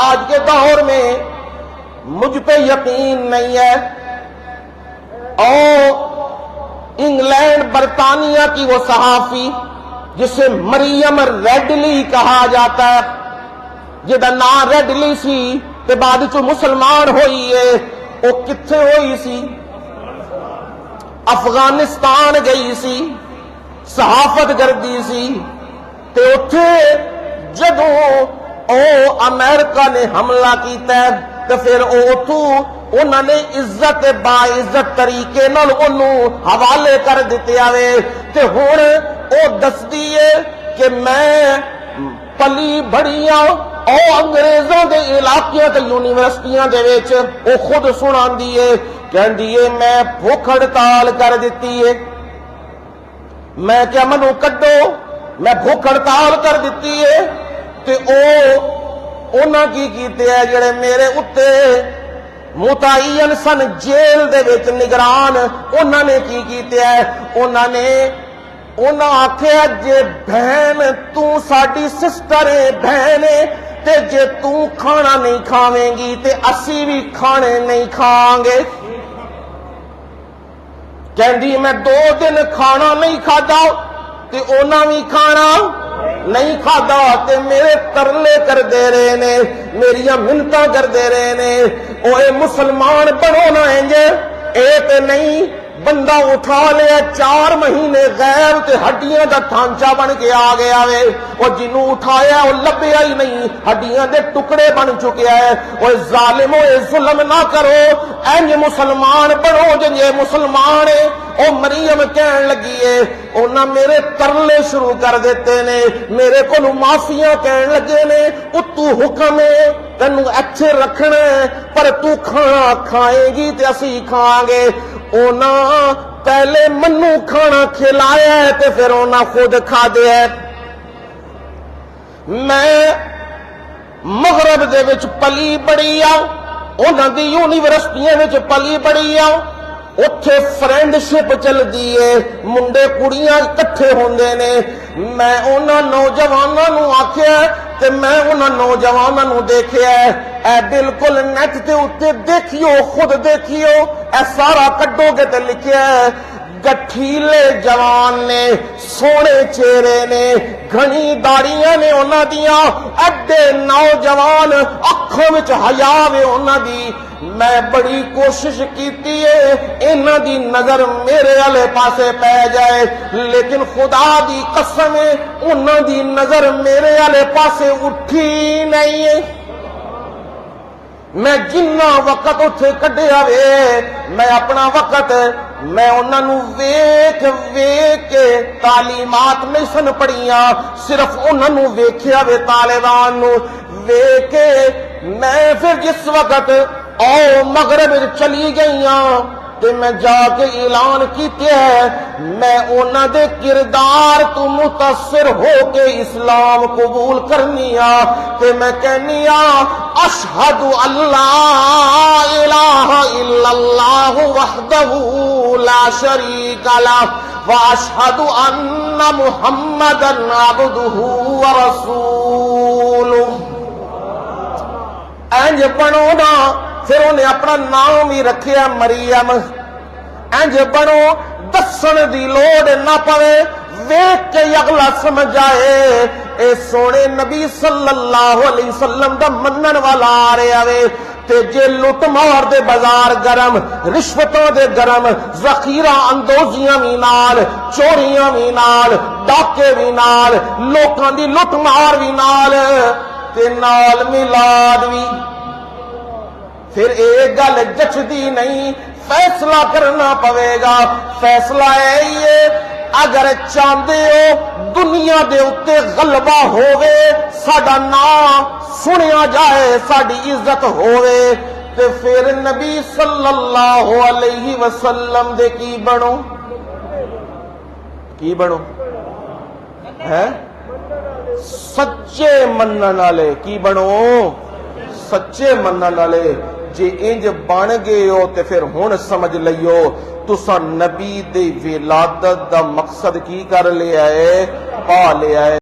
آج کے دور میں مجھ پہ یقین نہیں ہے، اور انگلینڈ برطانیہ کی وہ صحافی جسے مریم ریڈلی کہا جاتا ہے، جہاں نام ریڈلی سی تے بعد چ مسلمان ہوئی ہے، وہ کتھے ہوئی سی؟ افغانستان گئی سی، صحافت کردی سی، تے اتھے جدوں او امریکہ نے حملہ کیتا ہے تے پھر انہوں نے عزت باعزت طریقے نال انہوں حوالے کر دیتے آوے، تے ہن او دس دیئے کہ میں پلی بڑیاں او انگریزوں دے علاقیاں تے یونیورسٹیاں دے وچ او خود سنان دیئے کہندیے میں بھوک ہڑتال کر دیتی ہے، میں کیا منو کڈو، میں بھوک ہڑتال کر دیتی ہے، تے انہاں کی کیتے ہیں جڑے میرے اتے متعین سن جیل دے وچ نگران، انہاں نے کی کیتے ہیں، انہاں آکھیا جے بہن تو ساڈی سسٹر ہے، بہن ہے، تے جے تو کھانا نہیں کھاویں گی تے اسی بھی کھانے نہیں کھاؤں گے۔ کہندی میں 2 دن کھانا نہیں کھادا تے انہاں بھی کھانا نہیں کھادا، تے میرے ترلے کر دے رہے نے، میریاں منتاں کر دے رہے نے، اے مسلمان بنو نہ انجے، اے تے نہیں بندہ اٹھا لیا 4 مہینے غیر تے ہڈیاں دا ڈھانچہ بن کے آ گیا وے، اور جنوں اٹھایا وہ لبیا ہی نہیں، ہڈیاں دے ٹکڑے بن چکے ہیں۔ وہ ظالمو اے ظلم نہ کرو، انج مسلمان بنو جے مسلمان ہے۔ او مریم کہن لگی ہے انہاں میرے ترلے شروع کر دیتے نے، میرے کو معافیاں کہن لگے نے، اتو حکم ہے تینوں اچھے رکھنا ہے پر تو کھانا کھائے گی تے اسی کھائیں گے۔ انہاں پہلے منو کھانا کھلایا ہے تے پھر انہاں خود کھا دیا ہے۔ میں مغرب دے وچ پلی بڑی آؤں، انہاں دی یونیورسٹیاں وچ پلی بڑی آؤں، اتھے فرینڈ شپ چل دیئے، منڈے کڑیاں کٹھے ہوندے نے، میں انہاں نوجواناں نو آکھیا تے میں انہاں نوجواناں نو دیکھیا ہے، اے بالکل نیٹ تے اتے دیکھیو، خود دیکھیو، اے سارا کڈو کے تے لکھیا ہے، گٹھیلے جوان نے، سونے چہرے نے، گھنی داڑیاں نے انہاں دیاں، اڈے نوجوان، اکھوں وچ حیا وے انہاں دی۔ میں بڑی کوشش کیتی ہے انہاں دی نظر میرے والے پاسے پہ جائے، لیکن خدا دی قسم ہے انہاں دی نظر میرے والے پاسے اٹھی نہیں ہے۔ میں جنہ وقت اتھے کڈیا وے، میں اپنا وقت میں انہاں نو ویکھ کے تعلیمات نہیں سن پڑھیاں، صرف انہاں نو ویکھیا وے، طالبان نو ویکھ کے میں پھر جس وقت مغرب چلی گئیاں تے میں جا کے اعلان کیتے ہے میں انہاں دے کردار تو متاثر ہو کے اسلام قبول کرنیا، تے میں کہنیا اشہد اللہ الہ الا اللہ وحدہ لا شریک لہ واشہد ان محمدا عبدہ ورسولہ۔ انج بنو نا، پھر انہیں اپنا نام ہی رکھیا مریم، انج بنو دسن دی لوڑ نہ پوے، ویکھ کے اگلا سمجھ آئے اے سونے نبی صلی اللہ علیہ وسلم دا منن والا آ رہا وے، تے جے لٹ مار دے بازار گرم، رشوتوں دے گرم، ذخیرہ اندوزیاں بھی نال، چوریاں بھی نال، ڈاکے بھی نال، لوکاں دی لٹ مار بھی نال، تے نال میلاد بھی، پھر ایک گل جچدی نہیں، فیصلہ کرنا پوے گا۔ فیصلہ ہے اگر چاہتے ہو دنیا دے اتے غلبہ ہووے، ساڈا نام سنیا جائے، ساڈی عزت ہووے، تے پھر نبی صلی اللہ علیہ وسلم دے کی بنو، کی بنو ہے سچے منن والے، کی بنو سچے منن والے۔ جے انج بن گئے ہو تے پھر ہن سمجھ لئیو تساں نبی دی ولادت دا مقصد کی کر لیا ہے، پا لیا ہے۔